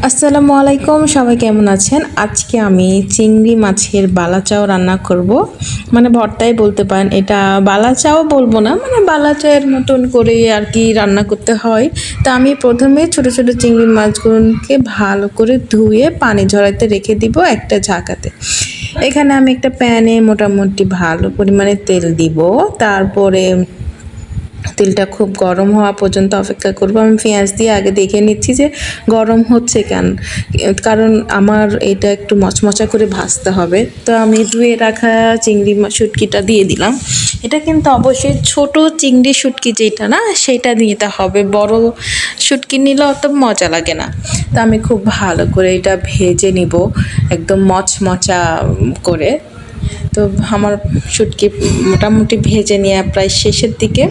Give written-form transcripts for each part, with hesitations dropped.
আসসালামু আলাইকুম, সবাই কেমন আছেন? আজকে আমি চিংড়ি মাছের বালাচাও রান্না করব। মানে ভর্তাই বলতে পারেন, এটা বালাচাও বলবো না, মানে বালাচায়ের মতন করে আর কি রান্না করতে হয়। তো আমি প্রথমে ছোট ছোট চিংড়ি মাছগুলোকে ভালো করে ধুয়ে পানি ঝরাতে রেখে দিব একটা ঝাঁকাতে। এখানে আমি একটা প্যানে মোটামুটি ভালো পরিমাণে তেল দিব, তারপরে তেলটা খুব গরম হওয়া পর্যন্ত অপেক্ষা করব। আমি পেঁয়াজ দিয়ে আগে দেখে নিচ্ছি যে গরম হচ্ছে কারণ আমার এটা একটু মচমচা করে ভাজতে হবে। তো আমি ধুয়ে রাখা চিংড়ি শুটকিটা দিয়ে দিলাম। এটা কিন্তু অবশ্যই ছোট চিংড়ি শুটকি যেটা না সেটা নিতে হবে, বড় শুটকি নিলে অত মজা লাগে না। তো আমি খুব ভালো করে এটা ভেজে নিব একদম মচমচা করে। তো আমার শুটকি মোটামুটি ভেজে নিয়ে প্রায় শেষের দিকে।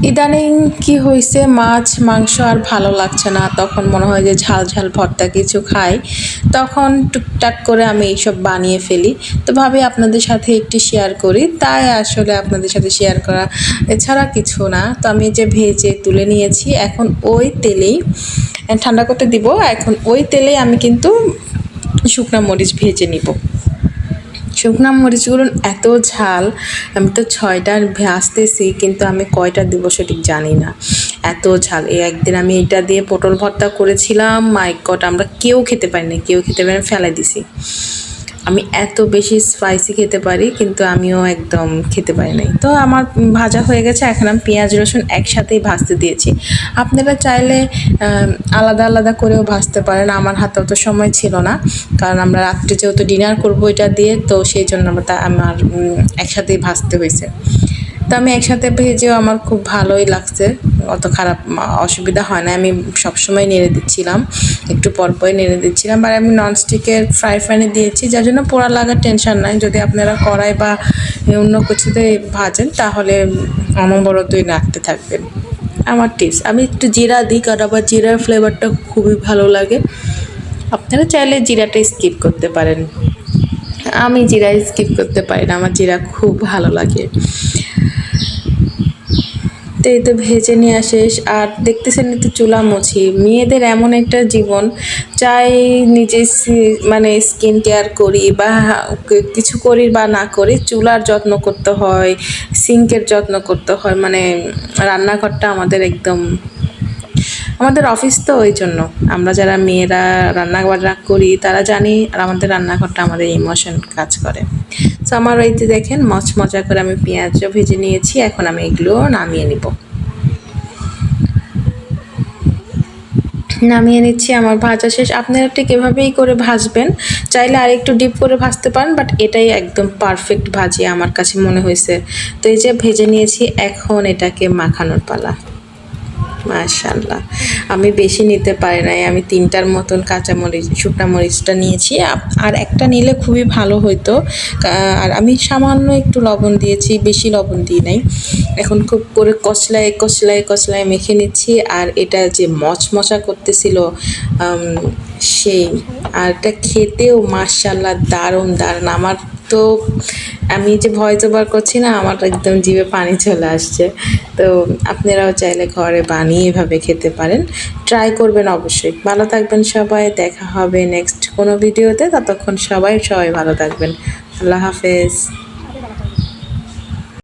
ইদানিং কি হয়েছে, মাছ মাংস আর ভালো লাগছে না, তখন মনে হয় যে ঝাল ঝাল ভর্তা কিছু খাই, তখন টুকটাক করে আমি এইসব বানিয়ে ফেলি। তো ভাবি আপনাদের সাথে একটু শেয়ার করি, তাই আসলে আপনাদের সাথে শেয়ার করা, এছাড়া কিছু না। তো আমি যে ভেজে তুলে নিয়েছি, এখন ওই তেলেই ঠান্ডা করতে দিব। এখন ওই তেলেই আমি কিন্তু শুকনা মরিচ ভেজে নিব। শুকনা মরিচগুলো এত ঝাল, আমি তো 6টা ভাজতেছি, কিন্তু আমি কয়টা দিব সঠিক জানি না, এত ঝাল। একদিন আমি এটা দিয়ে পটল ভর্তা করেছিলাম, মাই গড, আমরা কেউ খেতে পারিনি, ফেলাই দিছি। আমি এত বেশি স্পাইসি খেতে পারি, কিন্তু আমিও একদম খেতে পারি নাই। তো আমার ভাজা হয়ে গেছে, এখন আমি পেঁয়াজ রসুন একসাথেই ভাজতে দিয়েছি। আপনারা চাইলে আলাদা আলাদা করেও ভাজতে পারেন, আমার হাতে অত সময় ছিল না, কারণ আমরা রাত্রে যেহেতু ডিনার করবো এটা দিয়ে, তো সেই জন্য আমার একসাথেই ভাজতে হয়েছে। তো আমি একসাথে ভেজেও আমার খুব ভালোই লাগছে, অত খারাপ অসুবিধা হয় না। আমি সবসময় নেড়ে দিচ্ছিলাম, একটু পরপরই নেড়ে দিচ্ছিলাম। আর আমি ননস্টিকের ফ্রাই প্যানে দিয়েছি, যার জন্য পোড়া লাগার টেনশন নাই। যদি আপনারা কড়াই বা অন্য কিছুতে ভাজেন তাহলে অনবরতই নাড়তে থাকবেন। আমার টিপস, আমি একটু জিরা দিই, কারণ আবার জিরার ফ্লেভারটা খুবই ভালো লাগে। আপনারা চাইলে জিরাটা স্কিপ করতে পারেন, আমি জিরা স্কিপ করতে পারি না, আমার জিরা খুব ভালো লাগে। তো এই তো ভেজে নিয়ে শেষ। আর দেখতেছেন তো চুলা মুছি, মেয়েদের এমন একটা জীবন, চাই নিজে মানে স্কিন কেয়ার করি বা কিছু করি বা না করি, চুলার যত্ন করতে হয়, সিঙ্কের যত্ন করতে হয়। মানে রান্নাঘরটা আমাদের একদম, আমাদের অফিস তো, ওই জন্য আমরা যারা মেয়েরা রান্না বান্না করি তারা জানি, আর আমাদের রান্নাঘরটা আমাদের ইমোশন কাজ করে। তো আমার এইতে দেখেন মচমচা করে আমি পেঁয়াজও ভেজে নিয়েছি, এখন আমি এগুলো নামিয়ে নিব। নামিয়ে নিচ্ছি, আমার ভাজা শেষ। আপনারা ঠিক এভাবেই করে ভাজবেন, চাইলে আর একটু ডিপ করে ভাজতে পারেন, বাট এটাই একদম পারফেক্ট ভাজি আমার কাছে মনে হয়েছে। তো এই যে ভেজে নিয়েছি, এখন এটাকে মাখানোর পালা। মাশাআল্লাহ, আমি বেশি নিতে পারি নাই, আমি 3টার মতন কাঁচামরিচ শুকনা মরিচটা নিয়েছি, আর একটা নিলে খুবই ভালো হতো। আর আমি সামান্য একটু লবণ দিয়েছি, বেশি লবণ দিই নাই। এখন খুব করে কচলায় কচলায় কচলায় মেখে নিচ্ছি। আর এটা যে মচমচা করতেছিল সেই, আর এটা খেতেও মাশাআল্লাহ দারুণ দারুণ। আমার তো, আমি যে ভয়েস ওভার করছি না, আমার একদম জিভে পানি চলে আসছে। তো আপনারাও চাইলে ঘরে বানিয়ে এভাবে খেতে পারেন, ট্রাই করবেন অবশ্যই। ভালো থাকবেন সবাই, দেখা হবে নেক্সট কোনো ভিডিওতে। ততক্ষণ সবাই ভালো থাকবেন। আল্লাহ হাফেজ।